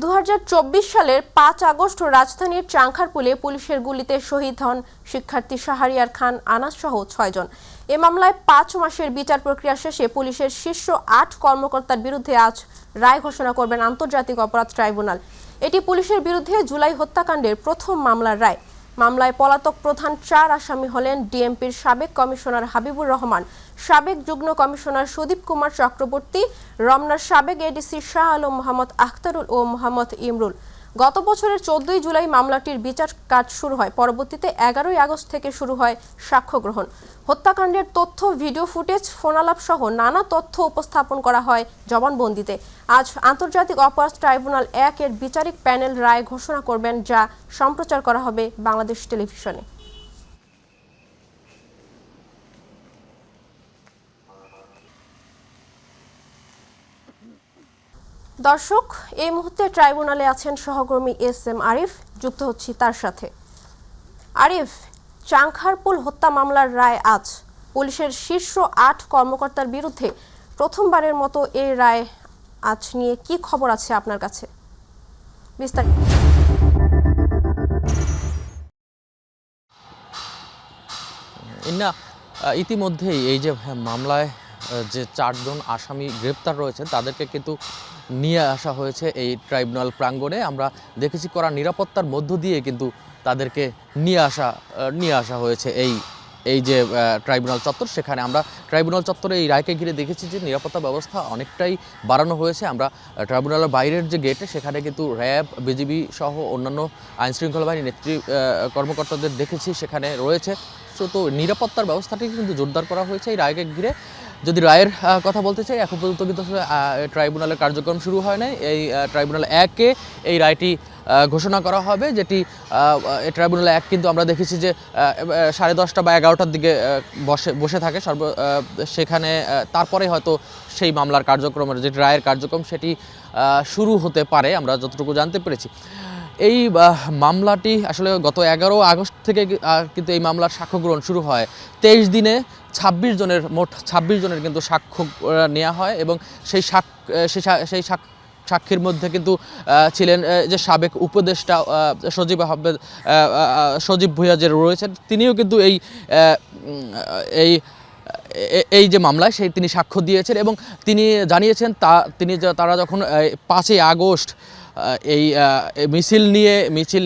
2024 সালের 5 আগস্ট রাজধানীর চাংখারপুলে পুলিশের গুলিতে শহীদ হন শিক্ষার্থী শাহরিয়ার খান আনাস সহ 6 জন। এ মামলায় 5 মাসের বিচার প্রক্রিয়া শেষে পুলিশের শীর্ষ 8 কর্মকর্তার বিরুদ্ধে আজ রায় ঘোষণা করবেন আন্তর্জাতিক অপরাধ ট্রাইব্যুনাল। এটি পুলিশের বিরুদ্ধে জুলাই হত্যাকাণ্ডের প্রথম মামলার রায়। মামলায় পলাতক প্রধান 4 আসামি হলেন ডিএমপির সাবেক কমিশনার হাবিবুর রহমান, সাবেক যুগ্ম কমিশনার সুদীপ কুমার চক্রবর্তী, রমনার সাবেক এডিসি শাহ আলম মোহাম্মদ আখতারুল ও মোহাম্মদ ইমরুল। গত বছরের 14 জুলাই মামলাটির বিচার কাজ শুরু হয়। পরবর্তীতে 11 আগস্ট থেকে শুরু হয় সাক্ষ্য গ্রহণ। হত্যাকাণ্ডের তথ্য, ভিডিও ফুটেজ, ফোনালাপ সহ নানা তথ্য উপস্থাপন করা হয় জবানবন্দিতে। আজ আন্তর্জাতিক অপরাধ ট্রাইব্যুনাল 1 এর বিচারিক প্যানেল রায় ঘোষণা করবেন, যা সম্প্রচার করা হবে বাংলাদেশ টেলিভিশনে। দর্শক, এই মুহূর্তে ট্রাইব্যুনালে আছেন সহকর্মী এস.এম. আরিফ। যুক্ত হচ্ছি তার সাথে। আরিফ, চাংখারপুল হত্যা মামলার রায় আজ। পুলিশের শীর্ষ 8 কর্মকর্তার বিরুদ্ধে প্রথমবারের মতো এই রায় আজ নিয়ে কি খবর আছে আপনার কাছে? বিস্তারিত। ইতিমধ্যেই এই যে মামলায় যে 4 জন আসামি গ্রেপ্তার রয়েছে তাদেরকে কিন্তু নিয়ে আসা হয়েছে এই ট্রাইব্যুনাল প্রাঙ্গণে। আমরা দেখেছি কড়া নিরাপত্তার মধ্য দিয়ে কিন্তু তাদেরকে নিয়ে আসা হয়েছে এই যে ট্রাইব্যুনাল চত্বর। সেখানে আমরা ট্রাইব্যুনাল চত্বরে এই রায়কে ঘিরে দেখেছি যে নিরাপত্তা ব্যবস্থা অনেকটাই বাড়ানো হয়েছে। আমরা ট্রাইব্যুনালের বাইরের যে গেটে সেখানে কিন্তু র্যাব, বিজিবি সহ অন্যান্য আইনশৃঙ্খলা বাহিনী নেতৃত্ব কর্মকর্তাদের দেখেছি সেখানে রয়েছে। তো নিরাপত্তার ব্যবস্থাটি কিন্তু জোরদার করা হয়েছে এই রায়কে ঘিরে। যদি রায়ের কথা বলতে চাই, এখন পর্যন্ত কিন্তু ট্রাইব্যুনালের কার্যক্রম শুরু হয় নাই। এই ট্রাইব্যুনাল 1-এ এই রায়টি ঘোষণা করা হবে, যেটি ট্রাইব্যুনাল 1 কিন্তু আমরা দেখেছি যে 10:30 বা 11টার দিকে বসে থাকে সেখানে। তারপরে হয়তো সেই মামলার কার্যক্রমের যেটি রায়ের কার্যক্রম সেটি শুরু হতে পারে, আমরা যতটুকু জানতে পেরেছি। এই মামলাটি আসলে গত 11 আগস্ট থেকে কিন্তু এই মামলার সাক্ষ্য গ্রহণ শুরু হয়। 23 দিনে 26 জনের কিন্তু সাক্ষ্য নেওয়া হয় এবং সেই সাক্ষীর মধ্যে কিন্তু ছিলেন যে সাবেক উপদেষ্টা সজীব ভুঁইয়া যে রয়েছেন, তিনিও কিন্তু এই যে মামলায় তিনি সাক্ষ্য দিয়েছেন এবং তিনি জানিয়েছেন তারা যখন 5 আগস্ট এই মিছিল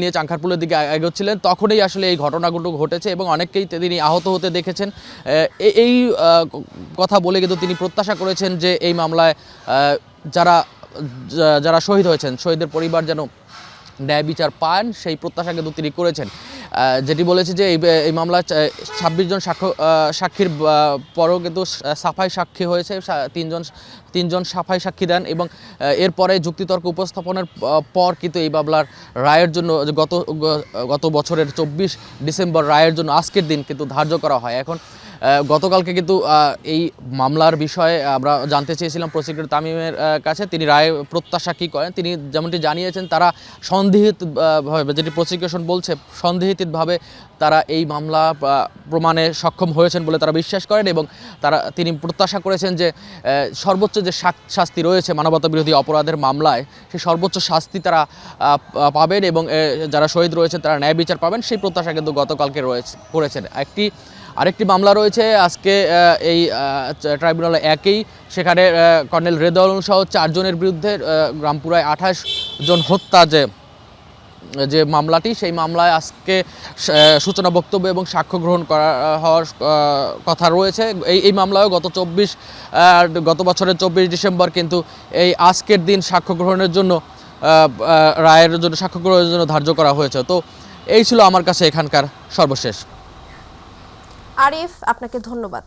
নিয়ে চাংখারপুলের দিকে এগোচ্ছিলেন তখনই আসলে এই ঘটনাগুলো ঘটেছে এবং অনেককেই তিনি আহত হতে দেখেছেন। এই কথা বলে কিন্তু তিনি প্রত্যাশা করেছেন যে এই মামলায় যারা শহীদ হয়েছেন, শহীদের পরিবার যেন ন্যায় বিচার পান, সেই প্রত্যাশা কিন্তু তিনি করেছেন। যেটি বলেছে যে এই মামলায় 26 জন সাক্ষীর পরও কিন্তু সাফাই সাক্ষী হয়েছে, তিনজন সাফাই সাক্ষী দেন এবং এরপরে যুক্তিতর্ক উপস্থাপনের পর কিন্তু এই মামলার রায়ের জন্য গত বছরের 24 ডিসেম্বর রায়ের জন্য আজকের দিন কিন্তু ধার্য করা হয়। এখন গতকালকে কিন্তু এই মামলার বিষয়ে আমরা জানতে চেয়েছিলাম প্রসিকিউটর তামিমের কাছে, তিনি রায় প্রত্যাশা কী করেন। তিনি যেমনটি জানিয়েছেন তারা সন্দেহিতভাবে, যেটি প্রসিকিউশন বলছে, সন্দেহিতভাবে তারা এই মামলা প্রমাণে সক্ষম হয়েছেন বলে তারা বিশ্বাস করেন এবং তিনি প্রত্যাশা করেছেন যে সর্বোচ্চ যে শাস্তি রয়েছে মানবতা বিরোধী অপরাধের মামলায়, সেই সর্বোচ্চ শাস্তি তারা পাবেন এবং যারা শহীদ রয়েছেন তারা ন্যায় বিচার পাবেন, সেই প্রত্যাশা কিন্তু গতকালকে করেছেন। আরেকটি মামলা রয়েছে আজকে এই ট্রাইব্যুনালে 1-এই, সেখানে কর্নেল রেজাউল সহ 4 জনের বিরুদ্ধে রামপুরায় 28 জন হত্যা যে মামলাটি, সেই মামলায় আজকে সূচনা বক্তব্য এবং সাক্ষ্য গ্রহণ হওয়ার কথা রয়েছে। এই মামলায় গত বছরের 24 ডিসেম্বর কিন্তু এই আজকের দিন সাক্ষ্য গ্রহণের জন্য সাক্ষ্য গ্রহণের জন্য ধার্য করা হয়েছে। তো এই ছিল আমার কাছে এখানকার সর্বশেষ। আরিফ, আপনাকে ধন্যবাদ।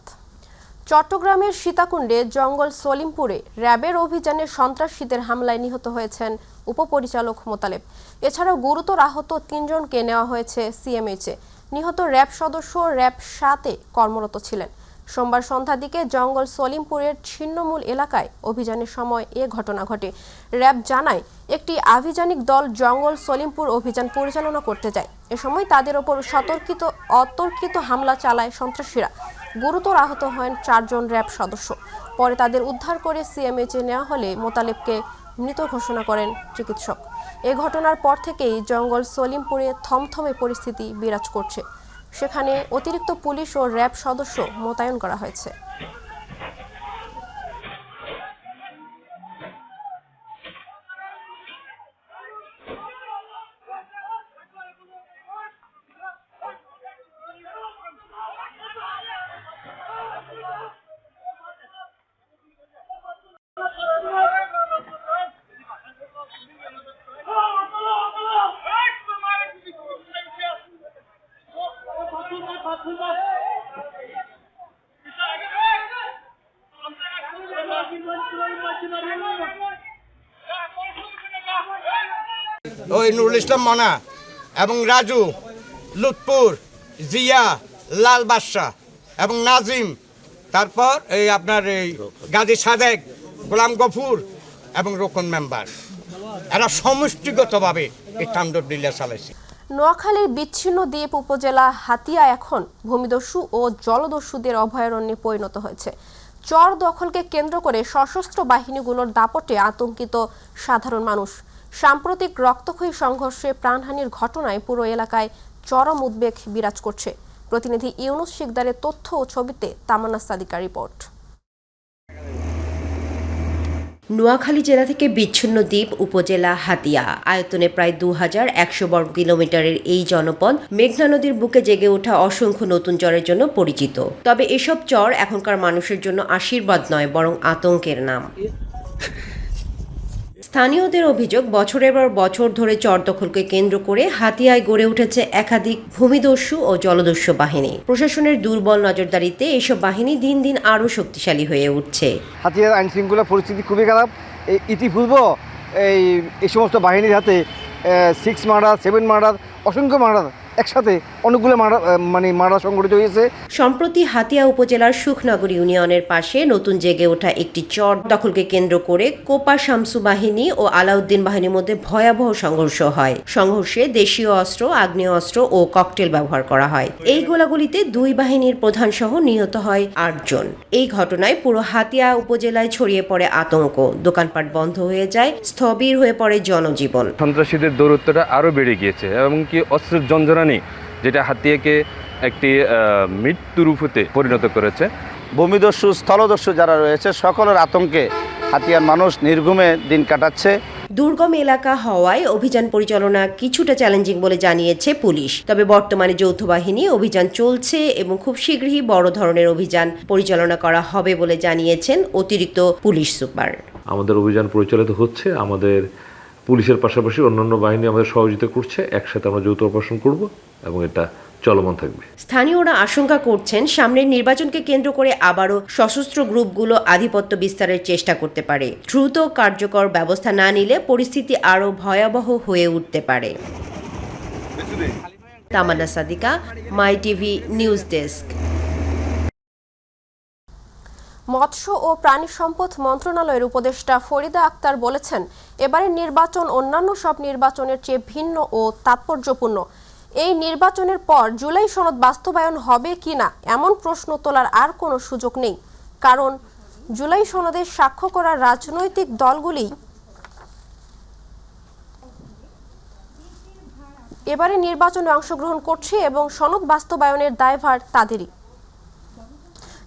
চট্টগ্রামের সীতাকুণ্ডে জঙ্গল সলিমপুরে র্যাবের অভিযানে সন্ত্রাসীদের হামলায় নিহত হয়েছেন উপপরিচালক মোতালেব। এছাড়াও গুরুতর আহত 3 জনকে নেওয়া হয়েছে সিএমএইচে। নিহত র্যাব সদস্য র্যাব 7-এ কর্মরত ছিলেন। সোমবার সন্ধ্যার দিকে জঙ্গল সলিমপুরের ছিন্নমূল এলাকায় অভিযানের সময় এ ঘটনা ঘটে। র্যাব জানায় একটি আভিযানিক দল জঙ্গল সলিমপুর অভিযান পরিচালনা করতে যায়। এ সময় তাদের ওপর অতর্কিত হামলা চালায় সন্ত্রাসীরা। গুরুতর আহত হন 4 জন র্যাব সদস্য। পরে তাদের উদ্ধার করে সিএমএইচে নেওয়া হলে মোতালেবকে মৃত ঘোষণা করেন চিকিৎসক। এ ঘটনার পর থেকেই জঙ্গল সলিমপুরে থমথমে পরিস্থিতি বিরাজ করছে। সেখানে অতিরিক্ত পুলিশ ও র্যাব সদস্য মোতায়েন করা হয়েছে। ওই নুরুল ইসলাম মনা এবং রাজু, লুৎপুর, জিয়া, লাল বাদশাহ এবং নাজিম, তারপর এই আপনার এই গাজী সাদেক, গোলাম গফুর এবং রোকন মেম্বার, এরা সমষ্টিগতভাবে এই তাণ্ডব লীলা চালাইছে। নোয়াখালীর বিচ্ছিন্ন দ্বীপ উপজেলা হাতিয়া এখন ভূমিদস্যু ও জলদস্যুদের অভয়ারণ্যে পরিণত হয়েছে। চর দখলকে কেন্দ্র করে সশস্ত্র বাহিনীগুলোর দাপটে আতঙ্কিত সাধারণ মানুষ। সাম্প্রতিক রক্তক্ষয়ী সংঘর্ষে প্রাণহানির ঘটনায় পুরো এলাকায় চরম উদ্বেগ বিরাজ করছে। প্রতিনিধি ইউনুস শিকদারের তথ্য ও ছবিতে তামান্না সাদিকার রিপোর্ট। নোয়াখালী জেলা থেকে বিচ্ছিন্ন দ্বীপ উপজেলা হাতিয়া আয়তনে প্রায় 2100 বর্গ কিলোমিটারের এই জনপদ মেঘনা নদীর বুকে জেগে ওঠা অসংখ্য নতুন চরের জন্য পরিচিত। তবে এসব চর এখনকার মানুষের জন্য আশীর্বাদ নয়, বরং আতঙ্কের নাম। স্থানীয়দের অভিযোগ, বছরের পর বছর ধরে চর দখলকে কেন্দ্র করে হাতিয়ায় গড়ে উঠেছে একাধিক ভূমিদস্যু ও জলদস্যু বাহিনী। প্রশাসনের দুর্বল নজরদারিতে এসব বাহিনী দিন দিন আরও শক্তিশালী হয়ে উঠছে। হাতিয়ার আইন শৃঙ্খলা পরিস্থিতি খুবই খারাপ। ইতিপূর্ব এই সমস্ত বাহিনীর হাতে 6 মার্ডার, 7 মার্ডার, অসংখ্য মার্ডার, একসাথে অনেকগুলো মার্ডার সংঘটিত হয়েছে। সম্প্রতি হাতিয়া উপজেলার সুখনগর ইউনিয়নের পাশে নতুন জেগে ওঠা একটি চর দখলকে কেন্দ্র করে কোপা শামসু বাহিনী ও আলাউদ্দিন বাহিনীর মধ্যে ভয়াবহ সংঘর্ষ হয়। সংঘর্ষে দেশীয় অস্ত্র, আগ্নেয় অস্ত্র ও ককটেল ব্যবহার করা হয়। এই গোলাগুলিতে দুই বাহিনীর প্রধান সহ নিহত হয় 8 জন। এই ঘটনায় পুরো হাতিয়া উপজেলায় ছড়িয়ে পড়ে আতঙ্ক। দোকানপাট বন্ধ হয়ে যায়, স্থবির হয়ে পড়ে জনজীবন। সন্ত্রাসীদের দৌরত্বটা আরও বেড়ে গিয়েছে এবং কি অস্ত্রের জঞ্জনানি যেটা হাতিয়াকে একটি মৃত্যুরূপতে পরিণত করেছে। ভূমিদস্যু, স্থলদস্যু যারা রয়েছে সকলের আতঙ্কে হাতিয়ার মানুষ নির্ঘুমে দিন কাটাচ্ছে। দুর্গম এলাকা হওয়ায় অভিযান পরিচালনা কিছুটা চ্যালেঞ্জিং বলে জানিয়েছে পুলিশ। তবে বর্তমানে যৌথ বাহিনী অভিযান চলছে এবং খুব শীঘ্রই বড় ধরনের অভিযান পরিচালনা করা হবে বলে জানিয়েছেন অতিরিক্ত পুলিশ সুপার। আমাদের অভিযান পরিচালিত হচ্ছে, আমাদের পুলিশের পাশাপাশি অন্যান্য বাহিনী আমাদের সহযোগিতা করছে। একসাথে আমরা যৌথ অপারেশন করব এবং এটা চলমান থাকবে। স্থানীয়রা আশঙ্কা করছেন সামনের নির্বাচনকে কেন্দ্র করে আবারও সশস্ত্র গ্রুপগুলো আধিপত্য বিস্তারের চেষ্টা করতে পারে। দ্রুত কার্যকর ব্যবস্থা না নিলে পরিস্থিতি আরও ভয়াবহ হয়ে উঠতে পারে। তামান্না সাদিকা, মাই টিভি নিউজ ডেস্ক। মৎস্য ও প্রাণী সম্পদ মন্ত্রণালয়ের উপদেষ্টা ফরিদা আক্তার বলেছেন, এবারের নির্বাচন অন্যান্য সব নির্বাচনের চেয়ে ভিন্ন ও তাৎপর্যপূর্ণ। এই নির্বাচনের পর জুলাই সনদ বাস্তবায়ন হবে কিনা এমন প্রশ্ন তোলার আর কোনো সুযোগ নেই, কারণ জুলাই সনদে স্বাক্ষর করা রাজনৈতিক দলগুলি এবারে নির্বাচনে অংশগ্রহণ করছে এবং সনদ বাস্তবায়নের দায়ভার তাদেরই।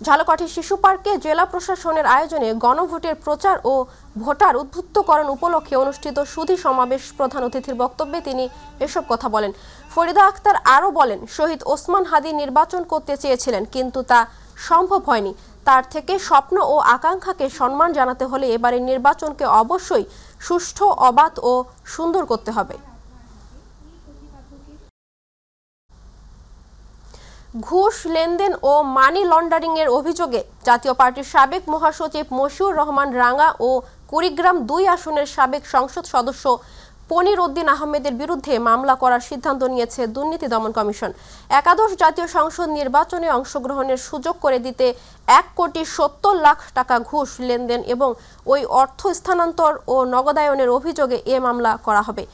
ঝালকাঠি শিশু পার্কে জেলা প্রশাসনের আয়োজনে গণভোটের প্রচার ও ভোটার উদ্বুদ্ধকরণ উপলক্ষে অনুষ্ঠিত সুধী সমাবেশ প্রধান অতিথির বক্তব্যে তিনি এসব কথা বলেন। ফরিদা আক্তার আরও বলেন, শহীদ ওসমান হাদি নির্বাচন করতে চেয়েছিলেন, কিন্তু তা সম্ভব হয়নি। তার থেকে স্বপ্ন ও আকাঙ্ক্ষাকে সম্মান জানাতে হলে এবারের নির্বাচনকে অবশ্যই সুষ্ঠু, অবাধ ও সুন্দর করতে হবে। ঘুষ লেনদেন ও মানি লন্ডারিং এর অভিযোগে জাতীয় পার্টির সাবেক মহাসচিব মশিউর রহমান রাঙ্গা ও কুড়িগ্রাম 2 আসনের সাবেক সংসদ সদস্য পনির উদ্দিন আহমেদের বিরুদ্ধে মামলা করার সিদ্ধান্ত নিয়েছে দুর্নীতি দমন কমিশন। একাদশ জাতীয় সংসদ নির্বাচনে অংশগ্রহণের সুযোগ করে দিতে 1,70,00,000 টাকা ঘুষ লেনদেন এবং ওই অর্থ স্থানান্তর ও নগদায়নের অভিযোগে এ মামলা করা হবে।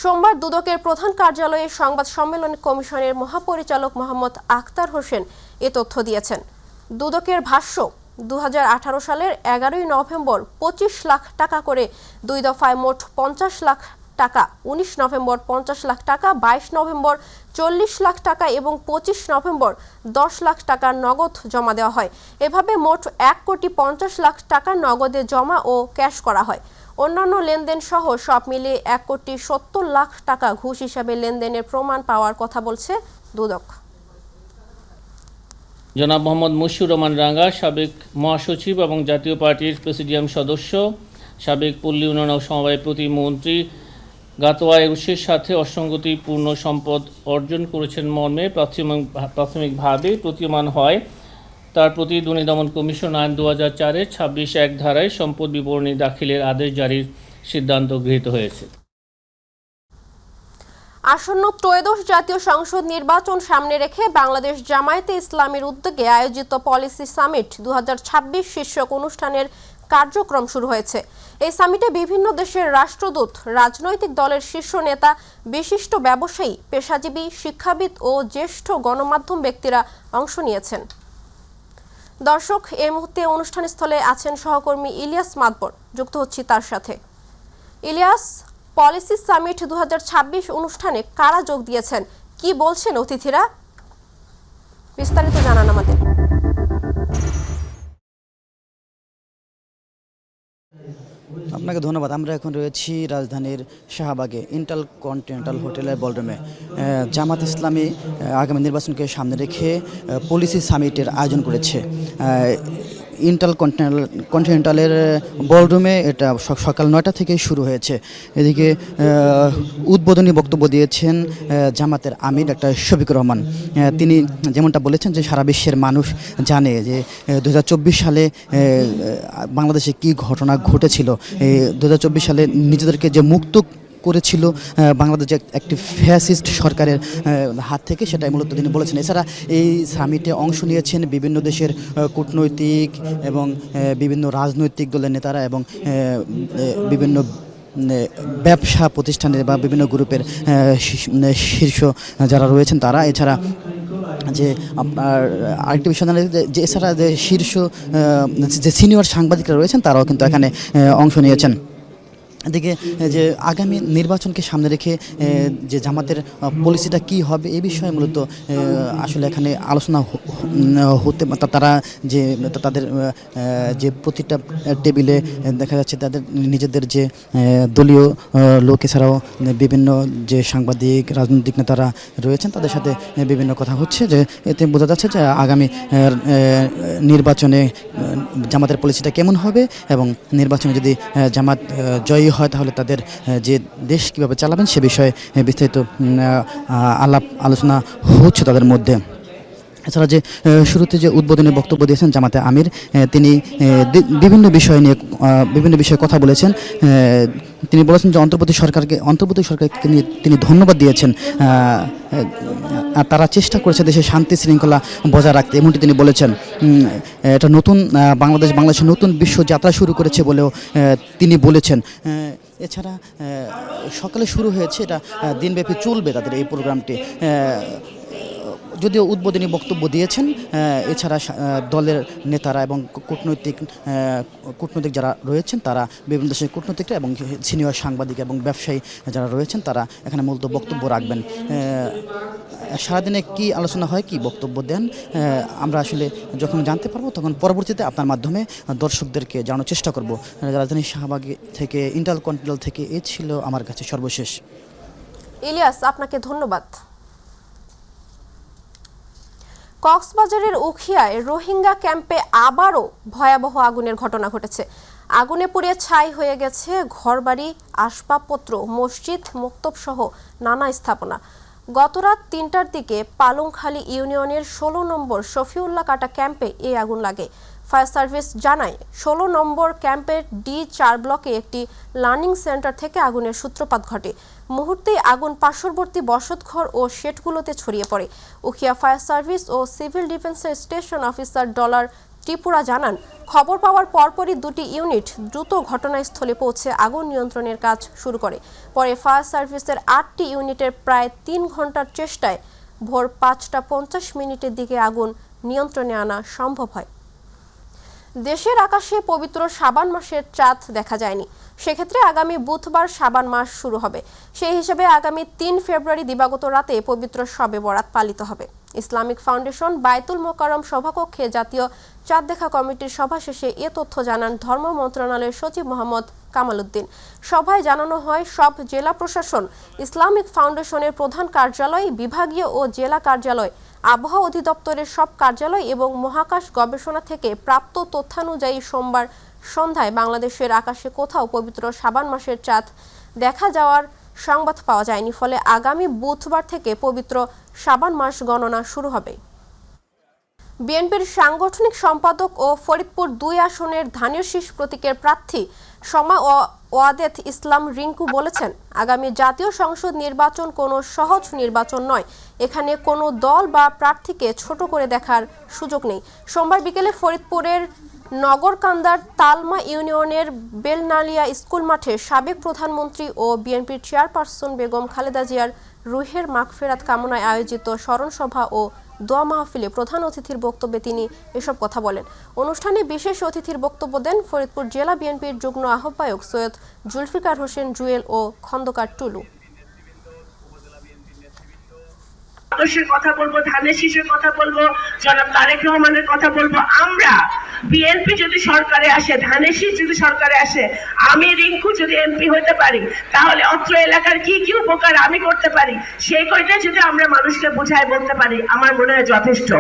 সোমবার দুদকের প্রধান কার্যালয়ে সংবাদ সম্মেলনে কমিশনের মহাপরিচালক মোহাম্মদ আখতার হোসেন এ তথ্য দিয়েছেন। দুদকের ভাষ্য, 2018 সালের 11 নভেম্বর 25 লাখ টাকা করে 2 দফায় মোট 50 লাখ টাকা, 19 নভেম্বর 50 লাখ টাকা, 22 নভেম্বর 40 লাখ টাকা এবং 25 নভেম্বর 10 লাখ টাকা নগদ জমা দেওয়া হয়। এভাবে মোট 1,50,00,000 টাকা নগদে জমা ও ক্যাশ করা হয়। অন্যান্য লেনদেন সহ সব মিলিয়ে 1,70,00,000 টাকা ঘুষ হিসাবে লেনদেনের প্রমাণ পাওয়ার কথা বলছে দুদক। জনাব মোহাম্মদ মশিউর রহমান রাঙ্গা, সাবেক মহাসচিব এবং জাতীয় পার্টির প্রেসিডিয়াম সদস্য, সাবেক পল্লী উন্নয়ন ও সমবায় প্রতিমন্ত্রী, গাতোয়া এরুসের সাথে অসঙ্গতিপূর্ণ সম্পদ অর্জন করেছেন মর্মে প্রাথমিকভাবে প্রতীয়মান হয় তার প্রতি দুর্নীতি দমন কমিশন আইন 2004-এর 26(1) ধারায় সম্পদ বিবরণী দাখিলের আদেশ জারির সিদ্ধান্ত গৃহীত হয়েছে। আসন্ন ত্রয়োদশ জাতীয় সংসদ নির্বাচন সামনে রেখে বাংলাদেশ জামায়াতে ইসলামীর উদ্যোগে আয়োজিত পলিসি সামিট 2026 শীর্ষক অনুষ্ঠানের কার্যক্রম শুরু হয়েছে। এই সামিটে বিভিন্ন দেশের রাষ্ট্রদূত, রাজনৈতিক দলের শীর্ষ নেতা, বিশিষ্ট ব্যবসায়ী, পেশাজীবী, শিক্ষাবিদ ও জ্যেষ্ঠ গণমাধ্যম ব্যক্তিরা অংশ নিয়েছেন। দর্শক, এই মুহূর্তে অনুষ্ঠানস্থলে আছেন সহকর্মী ইলিয়াস মাদবর, যুক্ত হচ্ছি তার সাথে। ইলিয়াস, পলিসি সামিট 2026 অনুষ্ঠানে কারা যোগ দিয়েছেন, কি বলছেন অতিথিরা, বিস্তারিত জানান আমাদের। আপনাকে ধন্যবাদ। আমরা এখন রয়েছি রাজধানীর শাহবাগে ইন্টারকন্টিনেন্টাল হোটেলের বলরুমে। জামাত ইসলামী আগামী নির্বাচনকে সামনে রেখে পলিসি সামিটের আয়োজন করেছে ইন্টারকন্টিনেন্টালের বলরুমে। এটা সকাল 9টা থেকে শুরু হয়েছে। এদিকে উদ্বোধনী বক্তব্য দিয়েছেন জামাতের আমির ডাক্তার শফিকুর রহমান। তিনি যেমনটা বলেছেন যে সারা বিশ্বের মানুষ জানে যে 2024 সালে বাংলাদেশে কি ঘটনা ঘটেছিল। 2024 সালে নিজেদেরকে যে মুক্ত করেছিল বাংলাদেশ একটি ফ্যাসিস্ট সরকারের হাত থেকে, সেটাই মূলত তিনি বলেছেন। এছাড়া এই সামিটে অংশ নিয়েছেন বিভিন্ন দেশের কূটনৈতিক এবং বিভিন্ন রাজনৈতিক দলের নেতারা এবং বিভিন্ন ব্যবসা প্রতিষ্ঠানের বা বিভিন্ন গ্রুপের শীর্ষ যারা রয়েছেন তারা। এছাড়া যে আপনার আরেকটি বিষয় জানা যে এছাড়া যে শীর্ষ যে সিনিয়র সাংবাদিকরা রয়েছেন তারাও কিন্তু এখানে অংশ নিয়েছেন। এদিকে যে আগামী নির্বাচনকে সামনে রেখে যে জামাতের পলিসিটা কি হবে এই বিষয়ে মূলত আসলে এখানে আলোচনা হতে, তারা যে তাদের যে প্রতিটা টেবিলে দেখা যাচ্ছে তাদের নিজেদের যে দলীয় লোক, এছাড়াও বিভিন্ন যে সাংবাদিক, রাজনৈতিক নেতারা রয়েছেন তাদের সাথে বিভিন্ন কথা হচ্ছে। যে এতে বোঝা যাচ্ছে যে আগামী নির্বাচনে জামাতের পলিসিটা কেমন হবে এবং নির্বাচনে যদি জামাত জয়ী হয় তাহলে তাদের যে দেশ কীভাবে চালাবেন সে বিষয়ে বিস্তারিত আলাপ আলোচনা হচ্ছে তাদের মধ্যে। এছাড়া যে শুরুতে যে উদ্বোধনী বক্তব্য দিয়েছেন জামাতে আমির, তিনি বিভিন্ন বিষয়ে কথা বলেছেন। তিনি বলেছেন যে অন্তর্বর্তী সরকারকে নিয়ে তিনি ধন্যবাদ দিয়েছেন। তারা চেষ্টা করেছে দেশের শান্তি শৃঙ্খলা বজায় রাখতে, এমনটি তিনি বলেছেন। এটা বাংলাদেশের নতুন বিশ্ব যাত্রা শুরু করেছে বলেও তিনি বলেছেন। এছাড়া সকালে শুরু হয়েছে, এটা দিনব্যাপী চলবে তাদের এই প্রোগ্রামটি। যদিও উদ্বোধনী বক্তব্য দিয়েছেন, এছাড়া দলের নেতারা এবং কূটনৈতিক যারা রয়েছেন তারা, বিভিন্ন দেশের কূটনৈতিকরা এবং সিনিয়র সাংবাদিক এবং ব্যবসায়ী যারা রয়েছেন তারা এখানে মূলত বক্তব্য রাখবেন। সারাদিনে কি আলোচনা হয়, কি বক্তব্য দেন, আমরা আসলে যখন জানতে পারবো তখন পরবর্তীতে আপনার মাধ্যমে দর্শকদেরকে জানানোর চেষ্টা করব। রাজধানী শাহবাগ থেকে, ইন্টারকন্টিনেন্টাল থেকে এ ছিল আমার কাছে সর্বশেষ। ইলিয়াস, আপনাকে ধন্যবাদ। কক্সবাজারের উখিয়ায় রোহিঙ্গা ক্যাম্পে আবারও ভয়াবহ আগুনের ঘটনা ঘটেছে। আগুনে পুড়ে ছাই হয়ে গেছে ঘরবাড়ি, আসবাবপত্র, মসজিদ, মক্তব সহ নানা স্থাপনা। গতরাত 3টার দিকে পালংখালী ইউনিয়নের 16 নম্বর শফিউল্লাহ কাটা ক্যাম্পে এই আগুন লাগে। ফায়ার সার্ভিস জানায় 16 নম্বর ক্যাম্পের D4 ব্লকে একটি লার্নিং সেন্টার থেকে আগুনের সূত্রপাত ঘটে। মুহূর্তেই আগুন পার্শ্ববর্তী বসতঘর ও শেডগুলোতে ছড়িয়ে পড়ে। উখিয়া ফায়ার সার্ভিস ও সিভিল ডিফেন্সের স্টেশন অফিসার ডলার ত্রিপুরা জানান, খবর পাওয়ার পরপরই 2টি ইউনিট দ্রুত ঘটনাস্থলে পৌঁছে আগুন নিয়ন্ত্রণের কাজ শুরু করে। পরে ফায়ার সার্ভিসের 8টি ইউনিটের প্রায় 3 ঘন্টার চেষ্টায় ভোর 5টা 50 মিনিটের দিকে আগুন নিয়ন্ত্রণে আনা সম্ভব হয়। দেশের আকাশে পবিত্র শাবান মাসের চাঁদ দেখা যায়নি। সেক্ষেত্রে আগামী বুধবার শাবান মাস শুরু হবে। সেই হিসেবে আগামী 3 ফেব্রুয়ারি দিবাগত রাতে পবিত্র শবে বরাত পালিত হবে। ইসলামিক ফাউন্ডেশন বায়তুল মোকাররম সভাকক্ষে জাতীয় চাঁদ দেখা কমিটির সভা শেষে এ তথ্য জানান ধর্ম মন্ত্রণালয়ের সচিব মোহাম্মদ কামাল উদ্দিন। সভায় জানানো হয়, সব জেলা প্রশাসন, ইসলামিক ফাউন্ডেশনের প্রধান কার্যালয়, বিভাগীয় ও জেলা কার্যালয়, আবহাওয়া অধিদপ্তরের সব কার্যালয় এবং মহাকাশ গবেষণা থেকে প্রাপ্ত তথ্যানুযায়ী সোমবার সন্ধ্যায় বাংলাদেশের আকাশে কোথাও পবিত্র শাবান মাসের চাঁদ দেখা যাওয়ার সংবাদ পাওয়া যায়নি। ফলে আগামী বুধবার থেকে পবিত্র শাবান মাস গণনা শুরু হবে। বিএনপির সাংগঠনিক সম্পাদক ও ফরিদপুর 2 আসনের ধানের শীষ প্রতীকের প্রার্থী সমা ওয়াদেত ইসলাম রিঙ্কু বলেছেন, আগামী জাতীয় সংসদ নির্বাচন কোনো সহজ নির্বাচন নয়। এখানে কোনো দল বা প্রার্থীকে ছোট করে দেখার সুযোগ নেই। সোমবার বিকেলে ফরিদপুরের নগরকান্দার তালমা ইউনিয়নের বেলনালিয়া স্কুল মাঠে সাবেক প্রধানমন্ত্রী ও বিএনপির চেয়ারপারসন বেগম খালেদা জিয়ার রুহের মাগফিরাত কামনায় আয়োজিত স্মরণ সভা ও দোয়া মাহফিলে প্রধান অতিথির বক্তব্যে তিনি এসব কথা বলেন। অনুষ্ঠানে বিশেষ অতিথির বক্তব্য দেন ফরিদপুর জেলা বিএনপির যুগ্ম আহ্বায়ক সৈয়দ জুলফিকার হোসেন জুয়েল ও খন্দকার টুলু। আদর্শের কথা বলবো, ধানের শীষের কথা বলবো, জনাব তারেক রহমানের কথা বলবো। আমরা বিএনপি যদি সরকারে আসে, ধানের শীষ যদি সরকারে আসে, আমি রিঙ্কু যদি এমপি হতে পারি, তাহলে অত্র এলাকার কি কি উপকার আমি করতে পারি, সেই কয়টা যদি আমরা মানুষকে বুঝায় বলতে পারি, আমার মনে হয় যথেষ্ট।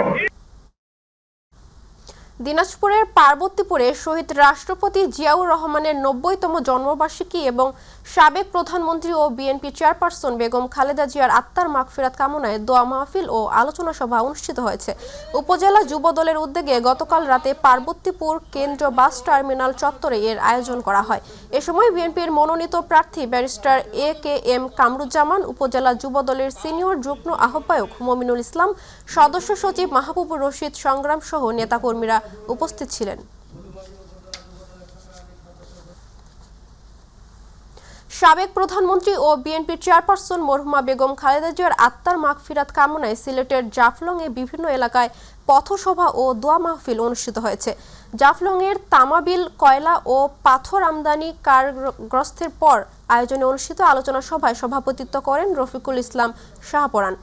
দিনাজপুরের পার্বতীপুরে শহীদ রাষ্ট্রপতি জিয়াউর রহমানের 90তম জন্মবার্ষিকী এবং সাবেক প্রধানমন্ত্রী ও বিএনপি চেয়ারপারসন বেগম খালেদা জিয়ার আত্মার মাগফিরাত কামনায় দোয়া মাহফিল ও আলোচনা সভা অনুষ্ঠিত হয়েছে। উপজেলা যুব দলের উদ্যোগে গতকাল রাতে পার্বতীপুর কেন্দ্র বাস টার্মিনাল চত্বরে এর আয়োজন করা হয়। এ সময় বিএনপির মনোনীত প্রার্থী ব্যারিস্টার AKM কামরুজ্জামান, উপজেলা যুব দলের সিনিয়র যুগ্ম আহ্বায়ক মমিনুল ইসলাম, সদস্য সচিব মাহবুবুর রশিদ সংগ্রাম সহ নেতাকর্মীরা উপস্থিত ছিলেন। সাবেক প্রধানমন্ত্রী ও বিএনপির চেয়ারপারসন মরহুমা বেগম খালেদা জিয়ার আত্মার মাগফিরাত কামনায় সিলেটের জাফলংয়ে বিভিন্ন এলাকায় পথসভা ও দোয়া মাহফিল অনুষ্ঠিত হয়েছে। জাফলংয়ের তামাবিল কয়লা ও পাথর আমদানি কারগ্রস্তের পর আয়োজনে অনুষ্ঠিত আলোচনা সভায় সভাপতিত্ব করেন রফিকুল ইসলাম শাহপরান।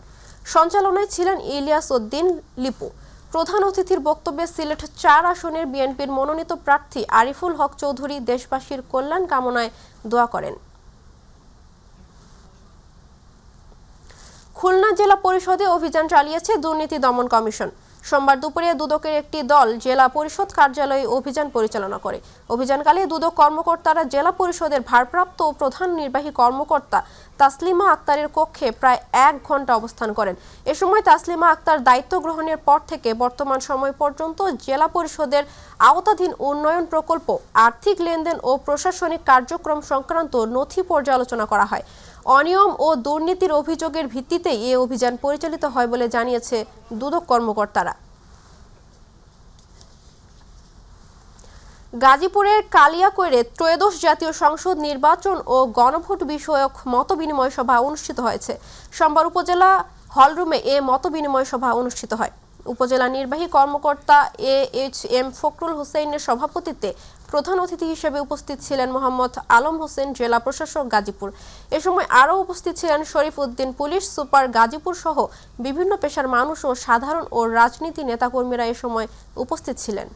সঞ্চালনায় ছিলেন ইলিয়াস উদ্দিন লিপু। প্রধান অতিথির বক্তব্যে সিলেট 4 আসনের বিএনপির মনোনীত প্রার্থী আরিফুল হক চৌধুরী দেশবাসীর কল্যাণ কামনায় দোয়া করেন। খুলনা জেলা পরিষদে অভিযান চালিয়েছে দুর্নীতি দমন কমিশন। সোমবার দুপুরে দুদকের একটি দল জেলা পরিষদ কার্যালয়ে অভিযান পরিচালনা করে। অভিযানকালে দুদক কর্মকর্তারা জেলা পরিষদের ভারপ্রাপ্ত ও প্রধান নির্বাহী কর্মকর্তা তাসলিমা আক্তারের কক্ষে প্রায় 1 ঘন্টা অবস্থান করেন। এ সময় তাসলিমা আক্তার দায়িত্ব গ্রহণের পর থেকে বর্তমান সময় পর্যন্ত জেলা পরিষদের আওতাধীন উন্নয়ন প্রকল্প, আর্থিক লেনদেন ও প্রশাসনিক কার্যক্রম সংক্রান্ত নথি পর্যালোচনা করা হয়। অনিয়ম ও দুর্নীতির অভিযোগের ভিত্তিতেই এই অভিযান পরিচালিত হয় বলে জানিয়েছে দুদক কর্মকর্তারা। গাজীপুরের কালিয়াকৈরে ত্রয়োদশ জাতীয় সংসদ নির্বাচন ও গণভোট বিষয়ক মতবিনিময় সভা অনুষ্ঠিত হয়েছে। সোমবার উপজেলা হলরুমে এ মতবিনিময় সভা অনুষ্ঠিত হয়। উপজেলা নির্বাহী কর্মকর্তা AHM ফখরুল হোসেনের সভাপতিত্বে প্রধান অতিথি হিসেবে উপস্থিত ছিলেন মোহাম্মদ আলম হোসেন, জেলা প্রশাসক গাজীপুর। এ সময় আরও উপস্থিত ছিলেন শরীফ উদ্দিন, পুলিশ সুপার গাজীপুর সহ বিভিন্ন পেশার মানুষ ও সাধারণ ও রাজনীতি নেতাকর্মীরা এ সময় উপস্থিত ছিলেন।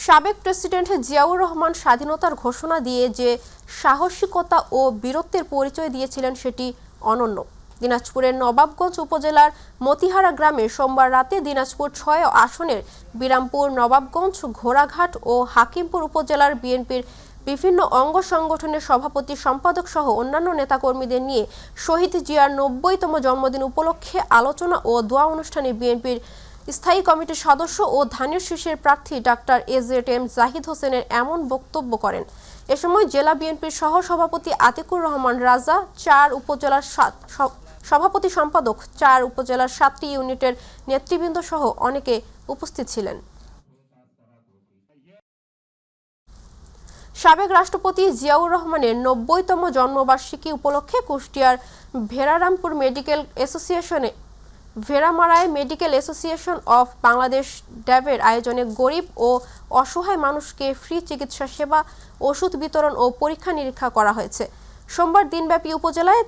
সাবেক প্রেসিডেন্ট জিয়াউর রহমান স্বাধীনতার ঘোষণা দিয়ে যে সাহসিকতা ও বীরত্বের পরিচয় দিয়েছিলেন সেটি অনন্য। দিনাজপুরের নবাবগঞ্জ উপজেলার মতিহারা গ্রামে সোমবার রাতে দিনাজপুর 6 আসনের বিরামপুর, নবাবগঞ্জ, ঘোড়াঘাট ও হাকিমপুর উপজেলার বিএনপির বিভিন্ন অঙ্গ সংগঠনের সভাপতি, সম্পাদক সহ অন্যান্য নেতাকর্মীদের নিয়ে শহীদ জিয়ার 90তম জন্মদিন উপলক্ষে আলোচনা ও দোয়া অনুষ্ঠানে বিএনপির স্থায়ী কমিটির সদস্য ও ধানের শীষের প্রার্থী ডাক্তার AZM জাহিদ হোসেনের এমন বক্তব্য করেন। এ সময় জেলা বিএনপির সহ সভাপতি আতিকুর রহমান রাজা, 4 উপজেলার সভাপতি সম্পাদক, 4 উপজেলার 7টি ইউনিটের নেতৃবৃন্দ সহ অনেকে উপস্থিত ছিলেন। সাবেক রাষ্ট্রপতি জিয়াউর রহমানের 90তম জন্মবার্ষিকী উপলক্ষে কুষ্টিয়ার ভেরারামপুর মেডিকেল অ্যাসোসিয়েশনে ভেড়ামারায় মেডিকেল অ্যাসোসিয়েশন অফ বাংলাদেশ ড্যাবের আয়োজনে গরিব ও অসহায় মানুষকে ফ্রি চিকিৎসা সেবা, ওষুধ বিতরণ ও পরীক্ষা নিরীক্ষা করা হয়েছে। সোমবার দিনব্যাপী উপজেলায়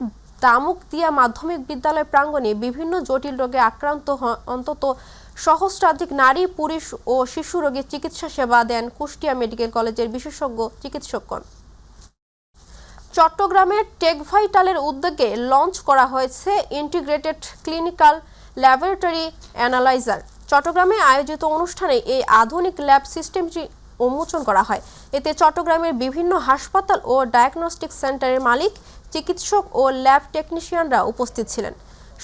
দামুকদিয়া মাধ্যমিক বিদ্যালয় প্রাঙ্গণে বিভিন্ন জটিল রোগে আক্রান্ত অন্তত সহস্রাধিক নারী, পুরুষ ও শিশু রোগীর চিকিৎসা সেবা দেন কুষ্টিয়া মেডিকেল কলেজের বিশেষজ্ঞ চিকিৎসকগণ। চট্টগ্রামের টেকভাইটালের উদ্যোগে লঞ্চ করা হয়েছে ইন্টিগ্রেটেড ক্লিনিক্যাল ল্যাবরেটরি অ্যানালাইজার। চট্টগ্রামে আয়োজিত অনুষ্ঠানে এই আধুনিক ল্যাব সিস্টেমটি উন্মোচন করা হয়। এতে চট্টগ্রামের বিভিন্ন হাসপাতাল ও ডায়াগনস্টিক সেন্টারের মালিক, চিকিৎসক ও ল্যাব টেকনিশিয়ানরা উপস্থিত ছিলেন।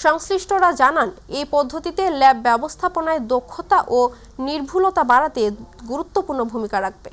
সংশ্লিষ্টরা জানান, এই পদ্ধতিতে ল্যাব ব্যবস্থাপনায় দক্ষতা ও নির্ভুলতা বাড়াতে গুরুত্বপূর্ণ ভূমিকা রাখবে।